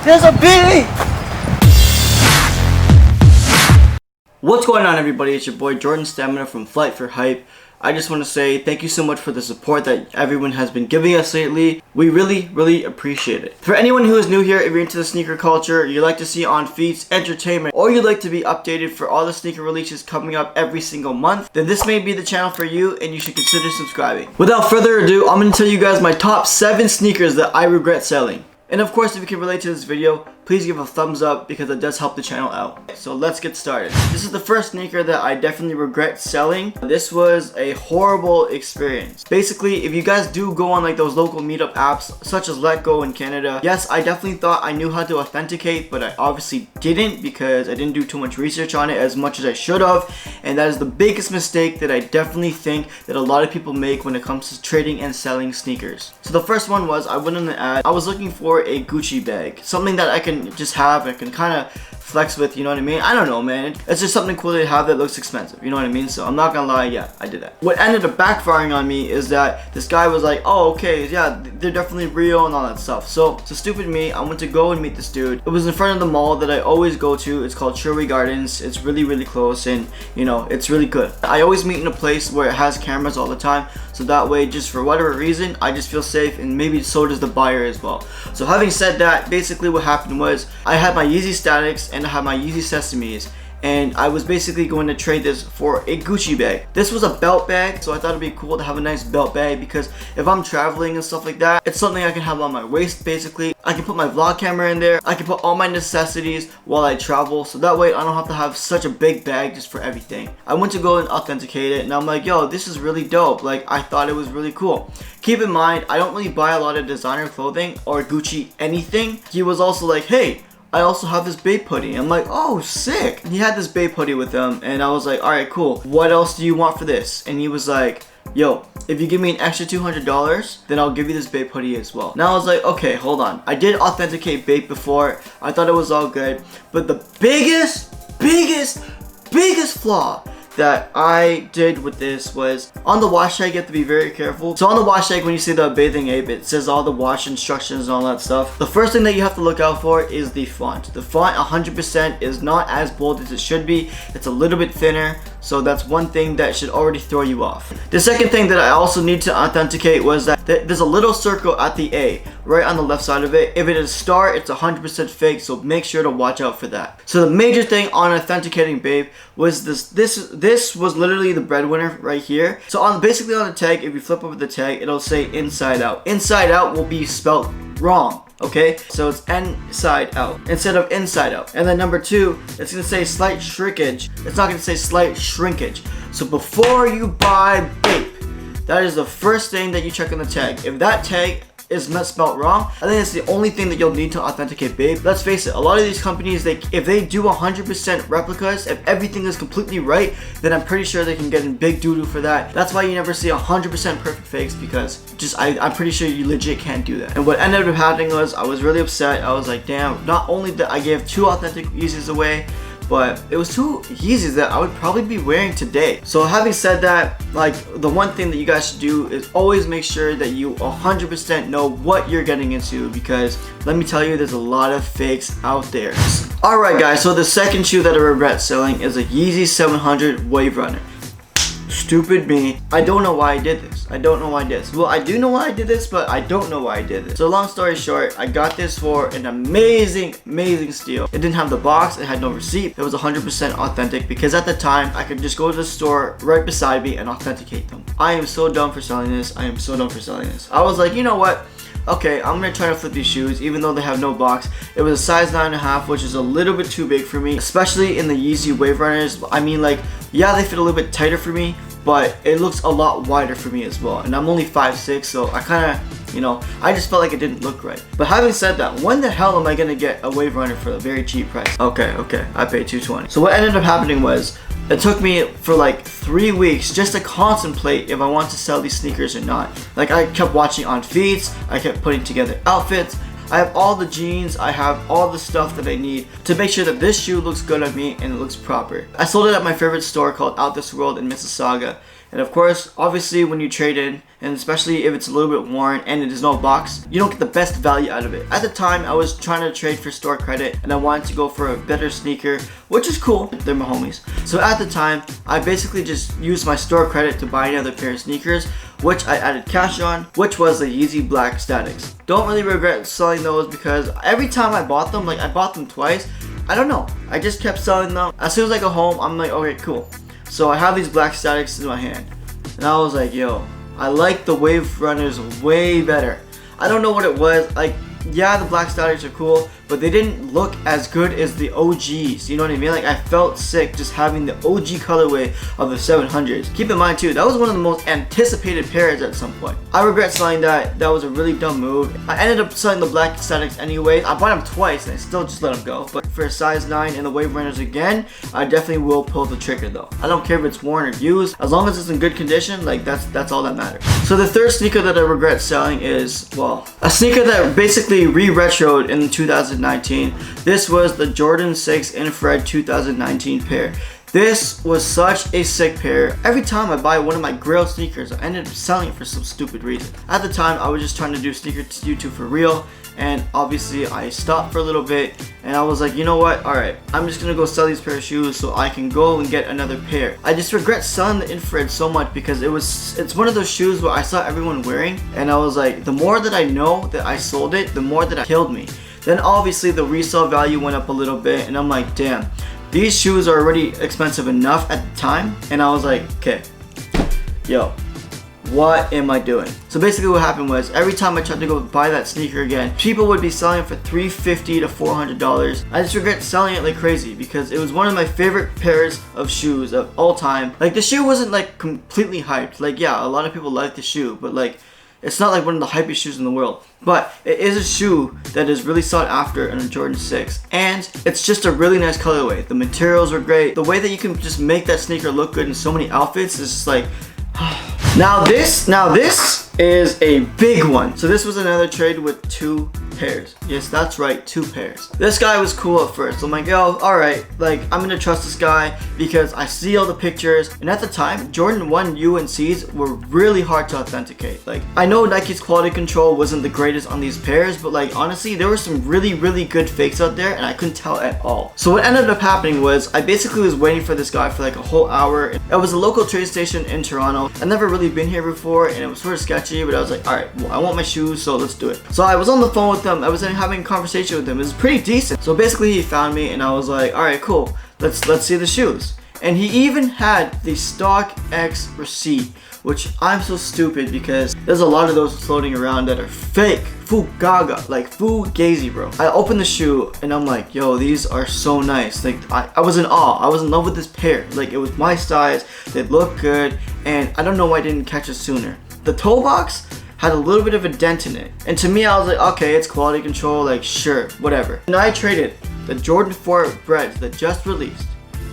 There's a bee! What's going on, everybody? It's your boy Jordan Stamina from Flight for Hype. I just want to say thank you so much for the support that everyone has been giving us lately. We really appreciate it. For anyone who is new here, if you're into the sneaker culture, you like to see on feeds, entertainment, or you'd like to be updated for all the sneaker releases coming up every single month, then this may be the channel for you and you should consider subscribing. Without further ado, I'm going to tell you guys my top 7 sneakers that I regret selling. And of course, if you can relate to this video, please give a thumbs up because it does help the channel out. So let's get started. This is the first sneaker that I definitely regret selling. This was a horrible experience. Basically, if you guys do go on like those local meetup apps such as Letgo in Canada, yes, I definitely thought I knew how to authenticate, but I obviously didn't because I didn't do too much research on it as much as I should have. And that is the biggest mistake that I definitely think that a lot of people make when it comes to trading and selling sneakers. So the first one was, I went on the ad, I was looking for a Gucci bag, something that I can just have, I can kind of flex with, you know what I mean? I don't know, man. It's just something cool to have that looks expensive, you know what I mean? So I'm not gonna lie, yeah, I did that. What ended up backfiring on me is that this guy was like, oh, okay, yeah, they're definitely real and all that stuff. So stupid me, I went to go and meet this dude. It was in front of the mall that I always go to. It's called Sherway Gardens. It's really close and, you know, it's really good. I always meet in a place where it has cameras all the time. So that way, just for whatever reason, I just feel safe, and maybe so does the buyer as well. So having said that, basically what happened was I had my Yeezy Statics and I had my Yeezy Sesames, and I was basically going to trade this for a Gucci bag. This was a belt bag, so I thought it'd be cool to have a nice belt bag because if I'm traveling and stuff like that, it's something I can have on my waist basically. I can put my vlog camera in there. I can put all my necessities while I travel, so that way I don't have to have such a big bag just for everything. I went to go and authenticate it, and I'm like, yo, this is really dope. Like, I thought it was really cool. Keep in mind, I don't really buy a lot of designer clothing or Gucci anything. He was also like, hey, I also have this Bape hoodie. I'm like, oh, sick. He had this Bape hoodie with him, and I was like, all right, cool. What else do you want for this? And he was like, yo, if you give me an extra $200, then I'll give you this Bape hoodie as well. Now I was like, okay, hold on. I did authenticate Bape before. I thought it was all good. But the biggest flaw that I did with this was on the wash tag. You have to be very careful. So on the wash tag, when you see the Bathing Ape, it says all the wash instructions and all that stuff. The first thing that you have to look out for is the font. The font 100% is not as bold as it should be. It's a little bit thinner, so that's one thing that should already throw you off. The second thing that I also need to authenticate was that there's a little circle at the A right on the left side of it. If it is a star, it's 100% fake, so make sure to watch out for that. So the major thing on authenticating Bape was this was literally the breadwinner right here. So basically on the tag, if you flip over the tag, it'll say inside out. Inside out will be spelled wrong, okay? So it's inside out instead of inside out. And then number 2, it's gonna say slight shrinkage. It's not gonna say slight shrinkage. So before you buy Bape, that is the first thing that you check on the tag. If that tag is spelled wrong, I think it's the only thing that you'll need to authenticate Bape. Let's face it, a lot of these companies, if they do 100% replicas, if everything is completely right, then I'm pretty sure they can get in big doo-doo for that. That's why you never see 100% perfect fakes, because I'm pretty sure you legit can't do that. And what ended up happening was I was really upset. I was like, damn, not only did I give 2 authentic Yeezys away, but it was 2 Yeezys that I would probably be wearing today. So having said that, like, the one thing that you guys should do is always make sure that you 100% know what you're getting into, because let me tell you, there's a lot of fakes out there. Alright guys, so the second shoe that I regret selling is a Yeezy 700 Wave Runner. Stupid me. I don't know why I did this. I don't know why I did this. Well, I do know why I did this, but I don't know why I did this. So long story short, I got this for an amazing steal. It didn't have the box. It had no receipt. It was 100% authentic because at the time, I could just go to the store right beside me and authenticate them. I am so dumb for selling this. I am so dumb for selling this. I was like, you know what? Okay, I'm gonna try to flip these shoes even though they have no box. It was a size 9.5, which is a little bit too big for me, especially in the Yeezy Wave Runners. I mean, like, yeah, they fit a little bit tighter for me, but it looks a lot wider for me as well. And I'm only 5'6", so I kind of, you know, I just felt like it didn't look right. But having said that, when the hell am I gonna get a Wave Runner for a very cheap price? Okay, I paid $220. So what ended up happening was, it took me for like 3 weeks just to contemplate if I want to sell these sneakers or not. Like, I kept watching on feeds, I kept putting together outfits, I have all the jeans, I have all the stuff that I need to make sure that this shoe looks good on me and it looks proper. I sold it at my favorite store called Out This World in Mississauga. And of course, obviously when you trade in, and especially if it's a little bit worn and it is no box, you don't get the best value out of it. At the time, I was trying to trade for store credit and I wanted to go for a better sneaker, which is cool. They're my homies. So at the time, I basically just used my store credit to buy another pair of sneakers, which I added cash on, which was the Yeezy Black Statics. Don't really regret selling those because every time I bought them, like I bought them twice, I don't know, I just kept selling them. As soon as I go home, I'm like, okay, cool. So I have these Black Statics in my hand, and I was like, yo, I like the Wave Runners way better. I don't know what it was, like, yeah, the Black Statics are cool, but they didn't look as good as the OGs, you know what I mean? Like, I felt sick just having the OG colorway of the 700s. Keep in mind too, that was one of the most anticipated pairs at some point. I regret selling that. That was a really dumb move. I ended up selling the Black Statics anyway. I bought them twice and I still just let them go. But for a size 9 and the Wave Runners again, I definitely will pull the trigger though. I don't care if it's worn or used, as long as it's in good condition, like that's all that matters. So the third sneaker that I regret selling is, well, a sneaker that basically re-retroed in 2019. This was the Jordan 6 Infrared 2019 pair. This was such a sick pair. Every time I buy one of my Grail sneakers, I ended up selling it for some stupid reason. At the time, I was just trying to do sneaker YouTube for real, and obviously I stopped for a little bit, and I was like, you know what, alright, I'm just gonna go sell these pair of shoes so I can go and get another pair. I just regret selling the Infrared so much because it's one of those shoes where I saw everyone wearing, and I was like, the more that I know that I sold it, the more that it killed me. Then obviously the resale value went up a little bit, and I'm like, damn, these shoes are already expensive enough at the time. And I was like, okay, yo, what am I doing? So basically what happened was, every time I tried to go buy that sneaker again, people would be selling it for $350 to $400. I just regret selling it like crazy because it was one of my favorite pairs of shoes of all time. Like, the shoe wasn't like completely hyped. Like, yeah, a lot of people like the shoe, but like, it's not like one of the hypest shoes in the world, but it is a shoe that is really sought after in a Jordan 6, and it's just a really nice colorway. The materials are great. The way that you can just make that sneaker look good in so many outfits is just like, now this is a big one. So this was another trade with 2 pairs. Yes, that's right, 2 pairs. This guy was cool at first. I'm like, yo, alright, like, I'm gonna trust this guy because I see all the pictures. And at the time, Jordan 1 UNCs were really hard to authenticate. Like, I know Nike's quality control wasn't the greatest on these pairs, but like, honestly, there were some really good fakes out there and I couldn't tell at all. So what ended up happening was, I basically was waiting for this guy for like a whole hour. It was a local train station in Toronto. I've never really been here before and it was sort of sketchy, but I was like, alright, well, I want my shoes, so let's do it. So I was on the phone with them. I was having a conversation with him. It was pretty decent. So basically he found me and I was like, alright, cool, let's see the shoes. And he even had the StockX receipt, which I'm so stupid because there's a lot of those floating around that are fake. Fugaga, like fugazi, bro. I opened the shoe and I'm like, yo, these are so nice. Like, I was in awe. I was in love with this pair. Like, it was my size, they look good, and I don't know why I didn't catch it sooner. The toe box had a little bit of a dent in it, and to me I was like, okay, it's quality control, like sure, whatever. And I traded the Jordan 4 Breads that just released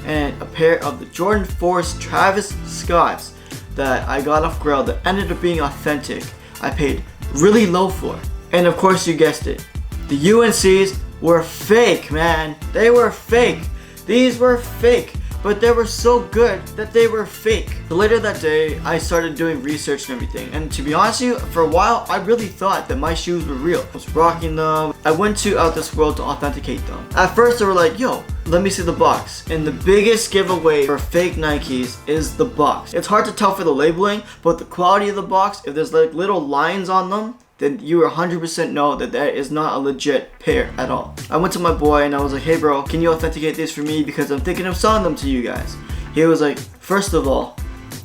and a pair of the Jordan 4's Travis Scotts that I got off Grail that ended up being authentic. I paid really low for. And of course you guessed it, the UNCs were fake, man. They were fake. These were fake, but they were so good that they were fake. So later that day, I started doing research and everything. And to be honest with you, for a while, I really thought that my shoes were real. I was rocking them. I went to Out This World to authenticate them. At first, they were like, yo, let me see the box. And the biggest giveaway for fake Nikes is the box. It's hard to tell for the labeling, but the quality of the box, if there's like little lines on them, then you 100% know that that is not a legit pair at all. I went to my boy and I was like, hey bro, can you authenticate this for me because I'm thinking of selling them to you guys. He was like, first of all,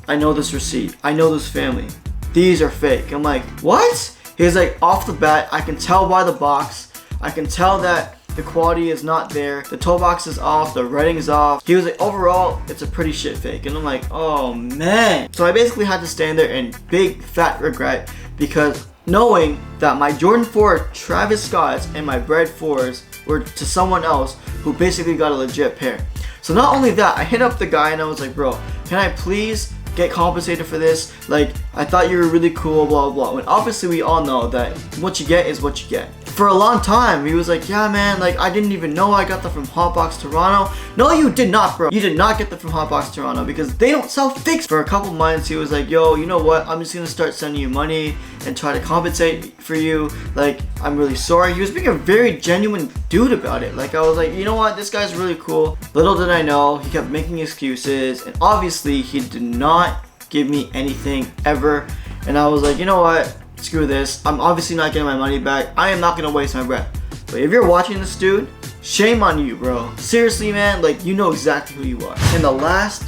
I know this receipt. I know this family. These are fake. I'm like, what? He's like, off the bat, I can tell by the box. I can tell that the quality is not there. The toe box is off. The writing is off. He was like, overall, it's a pretty shit fake. And I'm like, oh man. So I basically had to stand there in big fat regret because knowing that my Jordan 4 Travis Scotts and my Bread 4s were to someone else who basically got a legit pair. So not only that, I hit up the guy and I was like, bro, can I please get compensated for this? Like, I thought you were really cool, blah blah. When obviously we all know that what you get is what you get. for a long time. He was like, yeah man, like I didn't even know I got that from Hotbox Toronto. No, you did not, bro. You did not get that from Hotbox Toronto because they don't sell fakes. For a couple months, he was like, yo, you know what? I'm just gonna start sending you money and try to compensate for you. Like, I'm really sorry. He was being a very genuine dude about it. Like, I was like, you know what? This guy's really cool. Little did I know, he kept making excuses, and obviously he did not give me anything ever. And I was like, you know what? Screw this. I'm obviously not getting my money back. I am not gonna waste my breath. But if you're watching this, dude, shame on you, bro. Seriously, man, like, you know exactly who you are. And the last,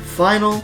final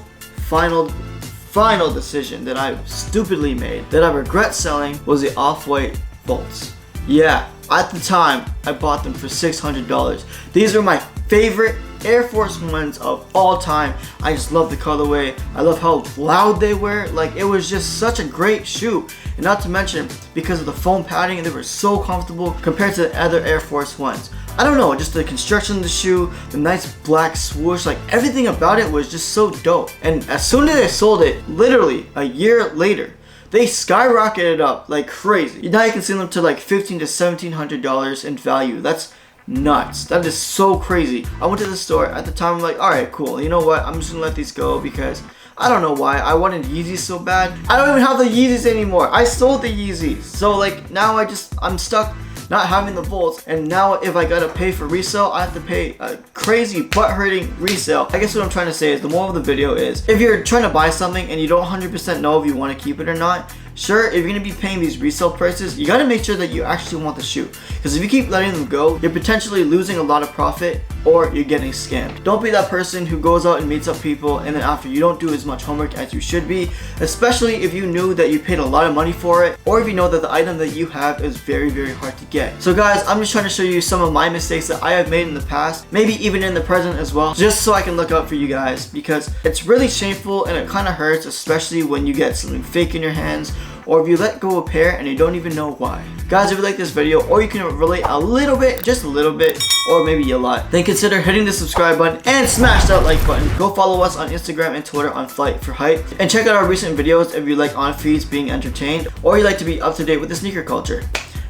decision that I stupidly made, that I regret selling, was the Off-White Volts. Yeah, at the time, I bought them for $600. These are my favorite Air Force Ones of all time. I just love the colorway. I love how loud they were. Like, it was just such a great shoe. And not to mention, because of the foam padding, they were so comfortable compared to the other Air Force Ones. I don't know, just the construction of the shoe, the nice black swoosh, like everything about it was just so dope. And as soon as I sold it, literally a year later, they skyrocketed up like crazy. Now you can see them to like $1,500 to $1,700 in value. That's nuts. That is so crazy. I went to the store at the time. I'm like, all right, cool. You know what? I'm just gonna let these go because I don't know why. I wanted Yeezys so bad. I don't even have the Yeezys anymore. I sold the Yeezys. So like now I'm stuck not having the Volts, and now if I gotta pay for resale, I have to pay a crazy butt-hurting resale. I guess what I'm trying to say is, the moral of the video is, if you're trying to buy something and you don't 100% know if you want to keep it or not, sure, if you're gonna be paying these resale prices, you gotta make sure that you actually want the shoe. Because if you keep letting them go, you're potentially losing a lot of profit, or you're getting scammed. Don't be that person who goes out and meets up people and then after you don't do as much homework as you should be, especially if you knew that you paid a lot of money for it, or if you know that the item that you have is very, very hard to get. So guys, I'm just trying to show you some of my mistakes that I have made in the past, maybe even in the present as well, just so I can look out for you guys, because it's really shameful and it kind of hurts, especially when you get something fake in your hands, or if you let go of a pair and you don't even know why. Guys, if you like this video, or you can relate a little bit, just a little bit, or maybe a lot, then consider hitting the subscribe button and smash that like button. Go follow us on Instagram and Twitter on Flight for Hype, and check out our recent videos if you like on feeds being entertained, or you like to be up to date with the sneaker culture.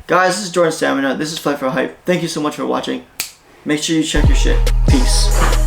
Guys, this is Jordan Stamina. This is Flight for Hype. Thank you so much for watching. Make sure you check your shit. Peace.